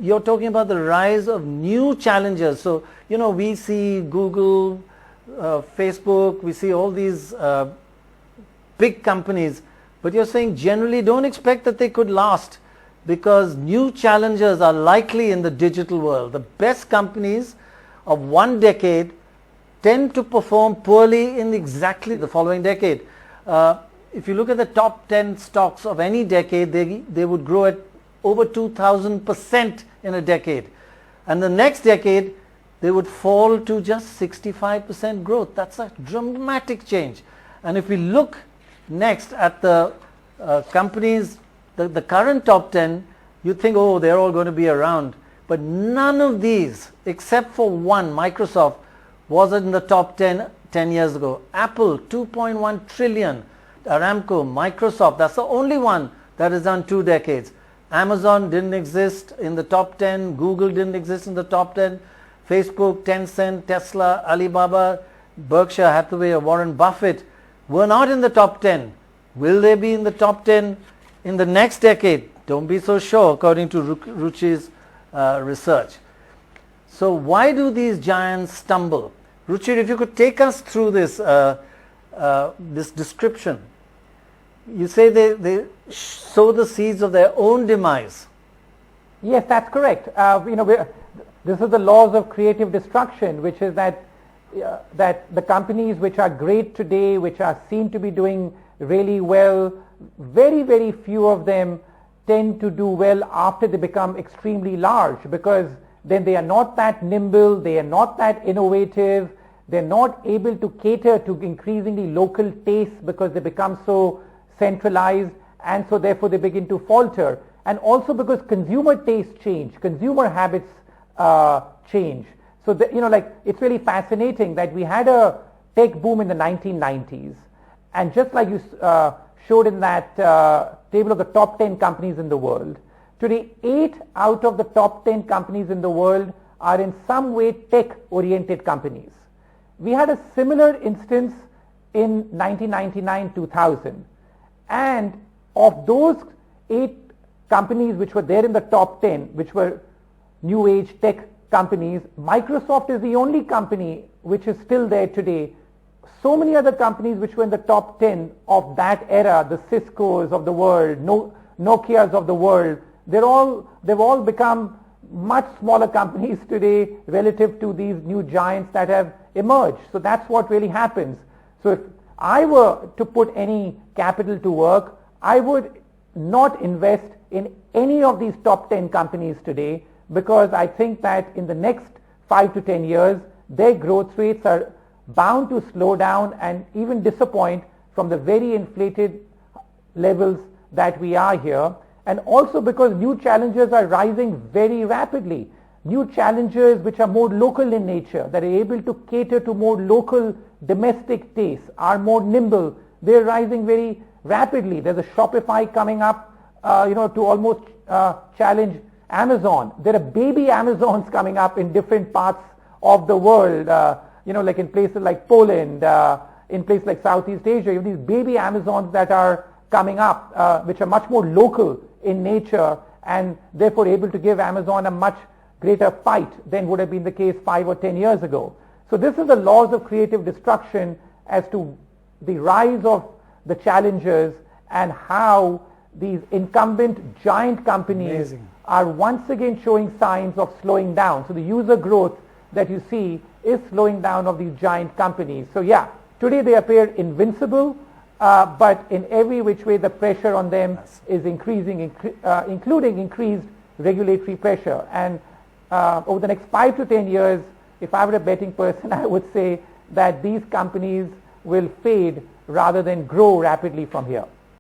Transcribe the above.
you're talking about the rise of new challengers. So, we see Google, Facebook, we see all these big companies, but you're saying generally don't expect that they could last because new challengers are likely in the digital world. The best companies of one decade tend to perform poorly in exactly the following decade. If you look at the top 10 stocks of any decade, they would grow at over 2,000% in a decade. And the next decade, they would fall to just 65% growth. That's a dramatic change. And if we look next at the companies, the current top 10, you think, oh, they're all going to be around. But none of these, except for one, Microsoft, was in the top 10 years ago. Apple, 2.1 trillion. Aramco, Microsoft, that's the only one that has done 2 decades. Amazon didn't exist in the top 10. Google didn't exist in the top 10. Facebook, Tencent, Tesla, Alibaba, Berkshire Hathaway, or Warren Buffett were not in the top 10. Will they be in the top 10 in the next decade? Don't be so sure, according to Ruchir's research. So why do these giants stumble? Ruchir, if you could take us through this this description. You say they sow the seeds of their own demise. Yes, that's correct. This is the laws of creative destruction, which is that the companies which are great today, which are seen to be doing really well, very, very few of them tend to do well after they become extremely large, because then they are not that nimble, they are not that innovative, they're not able to cater to increasingly local tastes because they become so centralized, and so therefore they begin to falter. And also because consumer tastes change, consumer habits change. So it's really fascinating that we had a tech boom in the 1990s, and just like you showed in that table of the top 10 companies in the world, today 8 out of the top 10 companies in the world are in some way tech-oriented companies. We had a similar instance in 1999-2000, and of those 8 companies which were there in the top 10, which were new age tech companies, Microsoft is the only company which is still there today. So many other companies which were in the top 10 of that era, the Ciscos of the world, Nokias of the world, they've all become much smaller companies today relative to these new giants that have emerged. So that's what really happens. So if I were to put any capital to work, I would not invest in any of these top 10 companies today, because I think that in the next 5 to 10 years, their growth rates are bound to slow down and even disappoint from the very inflated levels that we are here. And also because new challenges are rising very rapidly. New challenges which are more local in nature, that are able to cater to more local domestic tastes, are more nimble. They're rising very rapidly. There's a Shopify coming up, to almost challenge Amazon. There are baby Amazons coming up in different parts of the world, like in places like Poland, in places like Southeast Asia. You have these baby Amazons that are coming up, which are much more local in nature, and therefore able to give Amazon a much greater fight than would have been the case 5 or 10 years ago. So this is the laws of creative destruction as to the rise of the challengers and how these incumbent giant companies are once again showing signs of slowing down. So the user growth that you see is slowing down of these giant companies. So yeah, today they appear invincible, but in every which way the pressure on them is increasing, including increased regulatory pressure. And over the next 5 to 10 years, if I were a betting person, I would say that these companies will fade rather than grow rapidly from here.